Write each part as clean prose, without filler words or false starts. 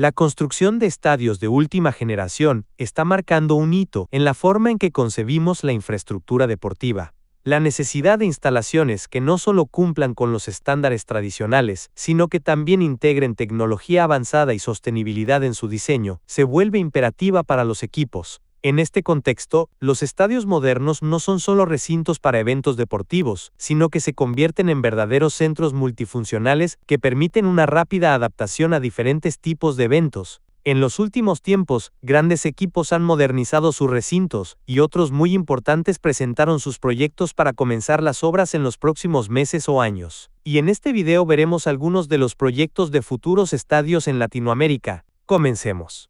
La construcción de estadios de última generación está marcando un hito en la forma en que concebimos la infraestructura deportiva. La necesidad de instalaciones que no solo cumplan con los estándares tradicionales, sino que también integren tecnología avanzada y sostenibilidad en su diseño, se vuelve imperativa para los equipos. En este contexto, los estadios modernos no son solo recintos para eventos deportivos, sino que se convierten en verdaderos centros multifuncionales que permiten una rápida adaptación a diferentes tipos de eventos. En los últimos tiempos, grandes equipos han modernizado sus recintos, y otros muy importantes presentaron sus proyectos para comenzar las obras en los próximos meses o años. Y en este video veremos algunos de los proyectos de futuros estadios en Latinoamérica. Comencemos.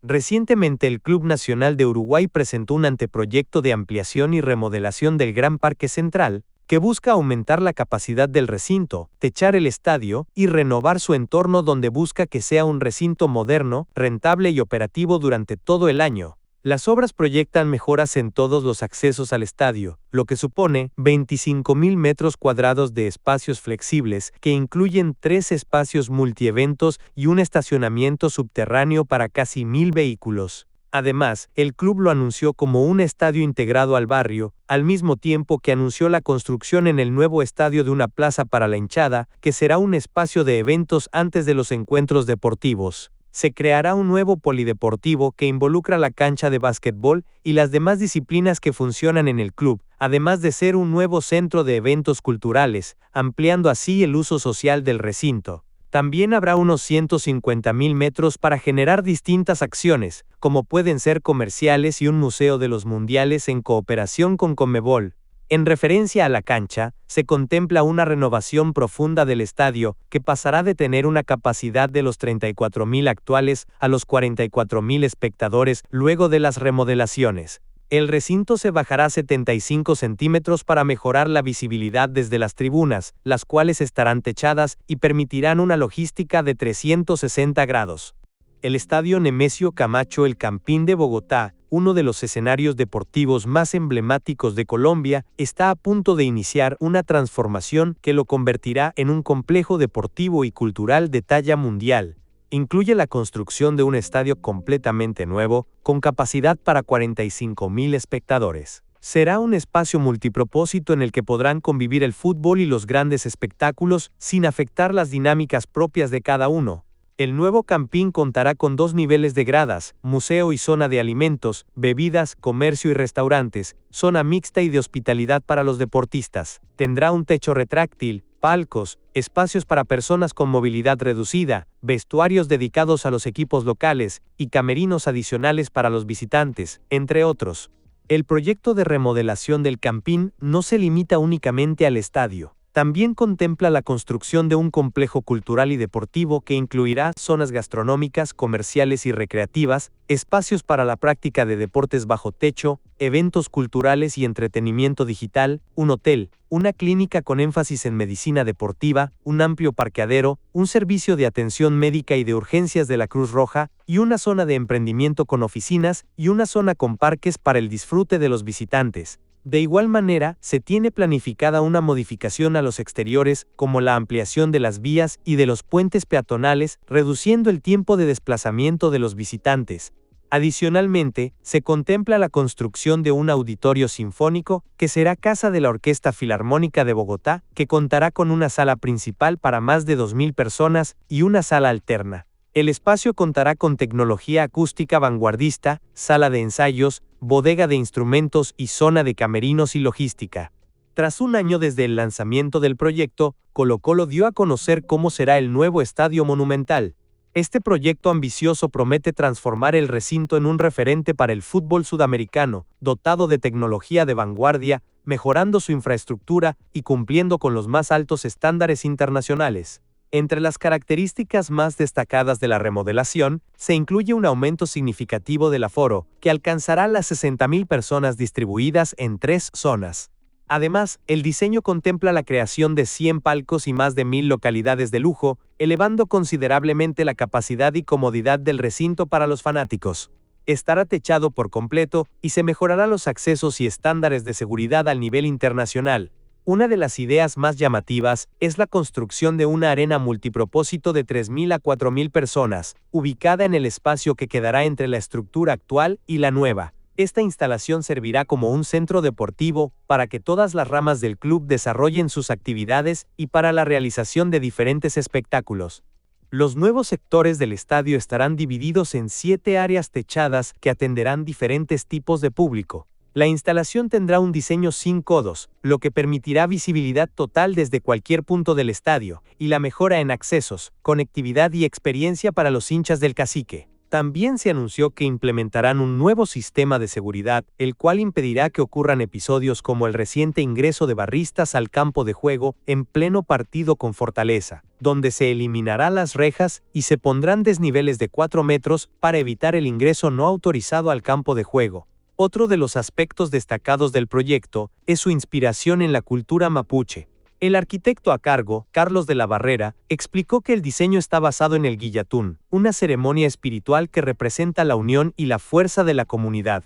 Recientemente el Club Nacional de Uruguay presentó un anteproyecto de ampliación y remodelación del Gran Parque Central, que busca aumentar la capacidad del recinto, techar el estadio y renovar su entorno, donde busca que sea un recinto moderno, rentable y operativo durante todo el año. Las obras proyectan mejoras en todos los accesos al estadio, lo que supone 25.000 metros cuadrados de espacios flexibles, que incluyen 3 espacios multieventos y un estacionamiento subterráneo para casi 1.000 vehículos. Además, el club lo anunció como un estadio integrado al barrio, al mismo tiempo que anunció la construcción en el nuevo estadio de una plaza para la hinchada, que será un espacio de eventos antes de los encuentros deportivos. Se creará un nuevo polideportivo que involucra la cancha de básquetbol y las demás disciplinas que funcionan en el club, además de ser un nuevo centro de eventos culturales, ampliando así el uso social del recinto. También habrá unos 150.000 metros para generar distintas acciones, como pueden ser comerciales y un museo de los mundiales en cooperación con Conmebol. En referencia a la cancha, se contempla una renovación profunda del estadio, que pasará de tener una capacidad de los 34.000 actuales a los 44.000 espectadores luego de las remodelaciones. El recinto se bajará 75 centímetros para mejorar la visibilidad desde las tribunas, las cuales estarán techadas y permitirán una logística de 360 grados. El Estadio Nemesio Camacho El Campín de Bogotá, uno de los escenarios deportivos más emblemáticos de Colombia, está a punto de iniciar una transformación que lo convertirá en un complejo deportivo y cultural de talla mundial. Incluye la construcción de un estadio completamente nuevo, con capacidad para 45.000 espectadores. Será un espacio multipropósito en el que podrán convivir el fútbol y los grandes espectáculos, sin afectar las dinámicas propias de cada uno. El nuevo campín contará con 2 niveles de gradas, museo y zona de alimentos, bebidas, comercio y restaurantes, zona mixta y de hospitalidad para los deportistas. Tendrá un techo retráctil, palcos, espacios para personas con movilidad reducida, vestuarios dedicados a los equipos locales y camerinos adicionales para los visitantes, entre otros. El proyecto de remodelación del campín no se limita únicamente al estadio. También contempla la construcción de un complejo cultural y deportivo que incluirá zonas gastronómicas, comerciales y recreativas, espacios para la práctica de deportes bajo techo, eventos culturales y entretenimiento digital, un hotel, una clínica con énfasis en medicina deportiva, un amplio parqueadero, un servicio de atención médica y de urgencias de la Cruz Roja, y una zona de emprendimiento con oficinas y una zona con parques para el disfrute de los visitantes. De igual manera, se tiene planificada una modificación a los exteriores, como la ampliación de las vías y de los puentes peatonales, reduciendo el tiempo de desplazamiento de los visitantes. Adicionalmente, se contempla la construcción de un auditorio sinfónico, que será casa de la Orquesta Filarmónica de Bogotá, que contará con una sala principal para más de 2.000 personas y una sala alterna. El espacio contará con tecnología acústica vanguardista, sala de ensayos, bodega de instrumentos y zona de camerinos y logística. Tras un año desde el lanzamiento del proyecto, Colo-Colo dio a conocer cómo será el nuevo Estadio Monumental. Este proyecto ambicioso promete transformar el recinto en un referente para el fútbol sudamericano, dotado de tecnología de vanguardia, mejorando su infraestructura y cumpliendo con los más altos estándares internacionales. Entre las características más destacadas de la remodelación, se incluye un aumento significativo del aforo, que alcanzará las 60.000 personas distribuidas en 3 zonas. Además, el diseño contempla la creación de 100 palcos y más de 1.000 localidades de lujo, elevando considerablemente la capacidad y comodidad del recinto para los fanáticos. Estará techado por completo y se mejorarán los accesos y estándares de seguridad al nivel internacional. Una de las ideas más llamativas es la construcción de una arena multipropósito de 3.000 a 4.000 personas, ubicada en el espacio que quedará entre la estructura actual y la nueva. Esta instalación servirá como un centro deportivo para que todas las ramas del club desarrollen sus actividades y para la realización de diferentes espectáculos. Los nuevos sectores del estadio estarán divididos en 7 áreas techadas que atenderán diferentes tipos de público. La instalación tendrá un diseño sin codos, lo que permitirá visibilidad total desde cualquier punto del estadio, y la mejora en accesos, conectividad y experiencia para los hinchas del Cacique. También se anunció que implementarán un nuevo sistema de seguridad, el cual impedirá que ocurran episodios como el reciente ingreso de barristas al campo de juego en pleno partido con Fortaleza, donde se eliminará las rejas y se pondrán desniveles de 4 metros para evitar el ingreso no autorizado al campo de juego. Otro de los aspectos destacados del proyecto es su inspiración en la cultura mapuche. El arquitecto a cargo, Carlos de la Barrera, explicó que el diseño está basado en el guillatún, una ceremonia espiritual que representa la unión y la fuerza de la comunidad.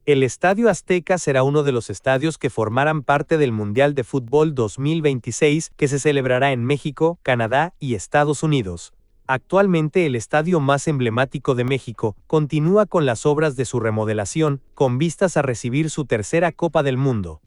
El Estadio Azteca será uno de los estadios que formarán parte del Mundial de Fútbol 2026 que se celebrará en México, Canadá y Estados Unidos. Actualmente el estadio más emblemático de México continúa con las obras de su remodelación, con vistas a recibir su tercera Copa del Mundo.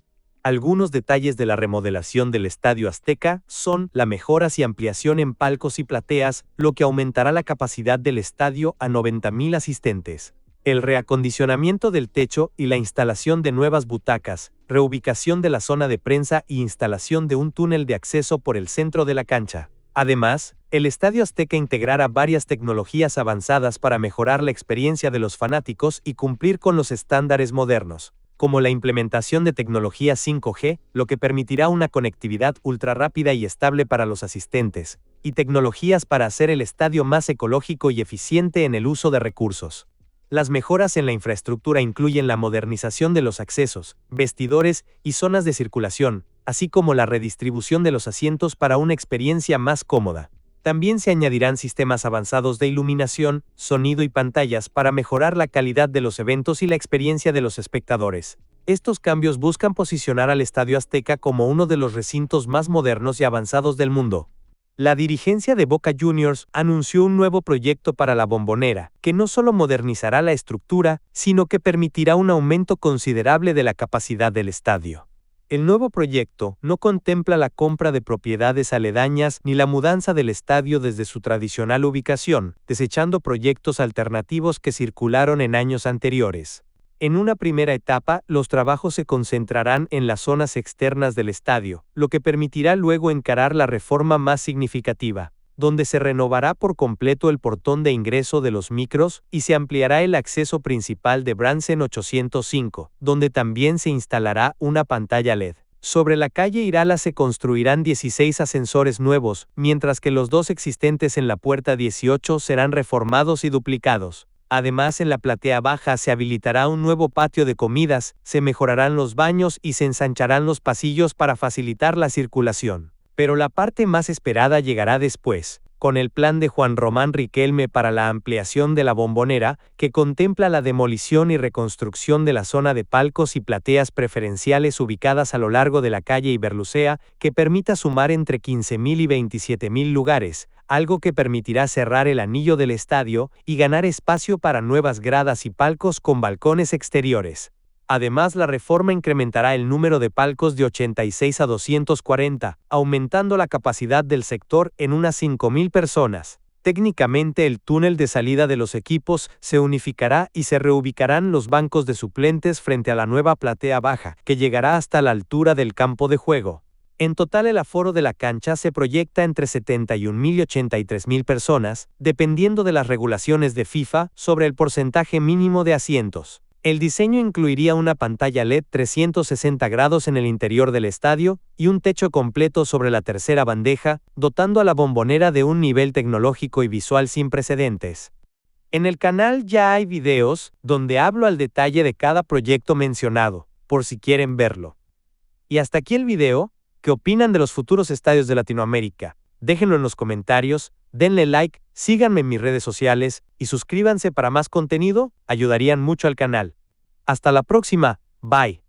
Algunos detalles de la remodelación del Estadio Azteca son la mejoras y ampliación en palcos y plateas, lo que aumentará la capacidad del estadio a 90.000 asistentes. El reacondicionamiento del techo y la instalación de nuevas butacas, reubicación de la zona de prensa y instalación de un túnel de acceso por el centro de la cancha. Además, el Estadio Azteca integrará varias tecnologías avanzadas para mejorar la experiencia de los fanáticos y cumplir con los estándares modernos, como la implementación de tecnología 5G, lo que permitirá una conectividad ultrarrápida y estable para los asistentes, y tecnologías para hacer el estadio más ecológico y eficiente en el uso de recursos. Las mejoras en la infraestructura incluyen la modernización de los accesos, vestidores y zonas de circulación, así como la redistribución de los asientos para una experiencia más cómoda. También se añadirán sistemas avanzados de iluminación, sonido y pantallas para mejorar la calidad de los eventos y la experiencia de los espectadores. Estos cambios buscan posicionar al Estadio Azteca como uno de los recintos más modernos y avanzados del mundo. La dirigencia de Boca Juniors anunció un nuevo proyecto para la Bombonera, que no solo modernizará la estructura, sino que permitirá un aumento considerable de la capacidad del estadio. El nuevo proyecto no contempla la compra de propiedades aledañas ni la mudanza del estadio desde su tradicional ubicación, desechando proyectos alternativos que circularon en años anteriores. En una primera etapa, los trabajos se concentrarán en las zonas externas del estadio, lo que permitirá luego encarar la reforma más significativa, donde se renovará por completo el portón de ingreso de los micros y se ampliará el acceso principal de Bransen 805, donde también se instalará una pantalla LED. Sobre la calle Irala se construirán 16 ascensores nuevos, mientras que los 2 existentes en la puerta 18 serán reformados y duplicados. Además, en la platea baja se habilitará un nuevo patio de comidas, se mejorarán los baños y se ensancharán los pasillos para facilitar la circulación. Pero la parte más esperada llegará después, con el plan de Juan Román Riquelme para la ampliación de la Bombonera, que contempla la demolición y reconstrucción de la zona de palcos y plateas preferenciales ubicadas a lo largo de la calle Iberlucea, que permita sumar entre 15.000 y 27.000 lugares, algo que permitirá cerrar el anillo del estadio y ganar espacio para nuevas gradas y palcos con balcones exteriores. Además, la reforma incrementará el número de palcos de 86 a 240, aumentando la capacidad del sector en unas 5.000 personas. Técnicamente, el túnel de salida de los equipos se unificará y se reubicarán los bancos de suplentes frente a la nueva platea baja, que llegará hasta la altura del campo de juego. En total, el aforo de la cancha se proyecta entre 71.000 y 83.000 personas, dependiendo de las regulaciones de FIFA sobre el porcentaje mínimo de asientos. El diseño incluiría una pantalla LED 360 grados en el interior del estadio y un techo completo sobre la tercera bandeja, dotando a la Bombonera de un nivel tecnológico y visual sin precedentes. En el canal ya hay videos donde hablo al detalle de cada proyecto mencionado, por si quieren verlo. Y hasta aquí el video. ¿Qué opinan de los futuros estadios de Latinoamérica? Déjenlo en los comentarios, denle like, síganme en mis redes sociales y suscríbanse para más contenido, ayudarían mucho al canal. Hasta la próxima, bye.